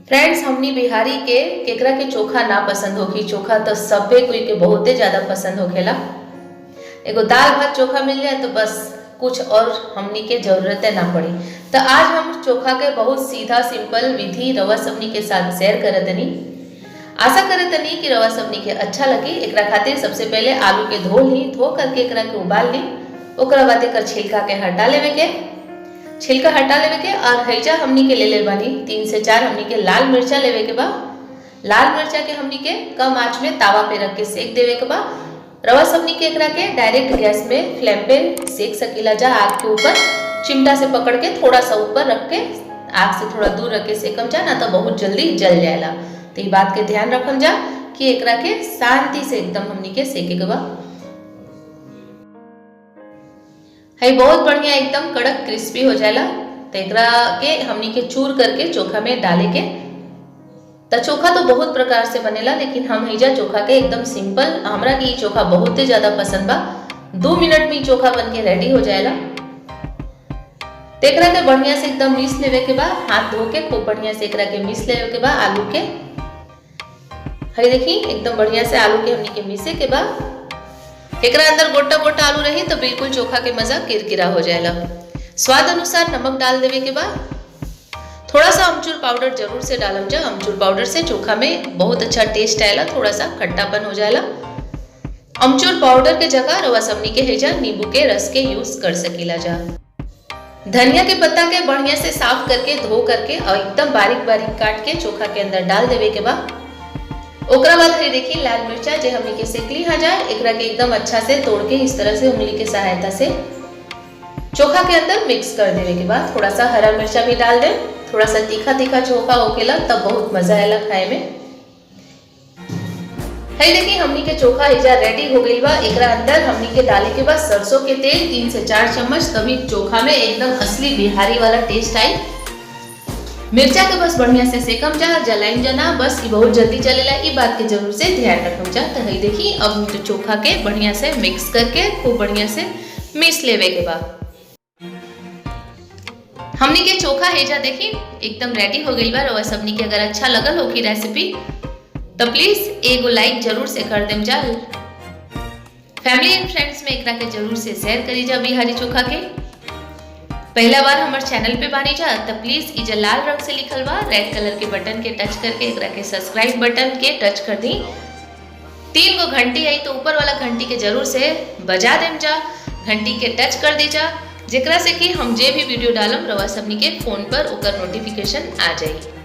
Friends, हमनी बिहारी के केकरा के चोखा ना पसंद होखी। चोखा तो सबे कोई के बहुते ज्यादा पसंद होखेला। एगो दाल भात चोखा मिल जाए तो बस कुछ और हमनी के जरूरत ना पड़ी। तो आज हम चोखा के बहुत सीधा सिंपल विधि रवा सबनी के साथ शेयर करतनी। आशा करतनी कि रवा सबनी के अच्छा लगी। एकरा खातिर सबसे पहले आलू के धो करके एकरा के उबाल ली। ओकरा बाद एकर छिलका के हटा लेवे के और हैजा हमनी के ले बानी 3 से 4 हमनी के लाल मिर्चा लेवे के बा। लाल मिर्चा के हमनी के कम आंच में तावा पे रख के सेक देवे के बा। रवा सबनी के एकरा के डायरेक्ट गैस में फ्लेम पे सेक सकीला जा। आग के ऊपर चिमटा से पकड़ के थोड़ा सा ऊपर रख के आग से थोड़ा दूर रख के सेकम जा, ना तो बहुत जल्दी जल जाएला। तो ये बात के ध्यान रखम जा कि एकरा के शांति से एकदम हमनी के सेके के बा। है बहुत बढ़िया एकदम कड़क क्रिस्पी हो जाएला। तो एकरा के हमनी के चूर करके चोखा में डाले के। तो चोखा तो बहुत प्रकार से बनेला, लेकिन हम हैजा चोखा के एकदम सिंपल, हमरा के चोखा बहुत ज्यादा पसंद बा। 2 मिनट में चोखा बन के रेडी हो जाएला। तो एकरा के बढ़िया से एकदम मिस लेवे के बा। हाथ धो के खूब बढ़िया से एकरा के मिस लेवे के बा आलू के। है देखी एकदम बढ़िया से आलू के हमनी के मिसे के बा। एकरा अंदर गोटा गोटा आलू रही तो बिल्कुल चोखा के मजा किरकिरा हो जाएला। स्वाद अनुसार नमक डाल देवे के बाद थोड़ा सा अमचूर पाउडर जरूर से डालम जा। अमचूर पाउडर से चोखा में बहुत अच्छा टेस्ट आएला, थोड़ा सा खट्टापन हो जाएला। अमचूर पाउडर के जगह रवा सबनी के हैजा नींबू के रस के यूज कर सकीला जा। धनिया के पत्ता के बढ़िया से साफ करके धो करके और एकदम बारीक बारीक काट के चोखा के अंदर डाल देवे के बाद ओकरा बाद है देखी लाल मिर्चा जे हमनी के सेकली हा जाए, एकरा के एकदम अच्छा से तोड़ के इस तरह से उंगली के सहायता से चोखा के अंदर मिक्स कर देवे के बाद थोड़ा सा हरा मिर्चा भी डाल दे। थोड़ा सा तीखा तीखा चोखा होकेला तब बहुत मजा आएला खाए में। है देखी हमनी के चोखा हैजा रेडी हो गई बा। एकरा अंदर हमनी के डाले के बाद सरसों के तेल 3 से 4 चम्मच, तभी चोखा में एकदम असली बिहारी वाला टेस्ट आई। मिर्चा के बस बढ़िया से सेकम जा, जलाइन जना बस। ये बहुत जल्दी चलेला, ये बात के जरूर से ध्यान रखम जा। तो है देखी अब चोखा के बढ़िया से मिक्स करके खूब बढ़िया से मिस लेवे के बाद हमनी के चोखा हैजा देखी एकदम रेडी हो गई बा। रवा सबनी के अगर अच्छा लगल हो की रेसिपी तो प्लीज एगो लाइक जरूर से कर देम जा। फैमिली एंड फ्रेंड्स में एकरा के जरूर से शेयर करी जा। बिहारी चोखा के पहला बार हमारे चैनल पे बानी जा तो प्लीज इजा लाल रंग से लिखल बा रेड कलर के बटन के टच करके एकरा के सब्सक्राइब बटन के टच कर दी। 3 गो घंटी आई तो ऊपर वाला घंटी के जरूर से बजा देम जा, घंटी के टच कर दी जा, जेकरा से कि हम जे भी वीडियो डालम रवा सबनी के फोन पर ओकर नोटिफिकेशन आ जाए।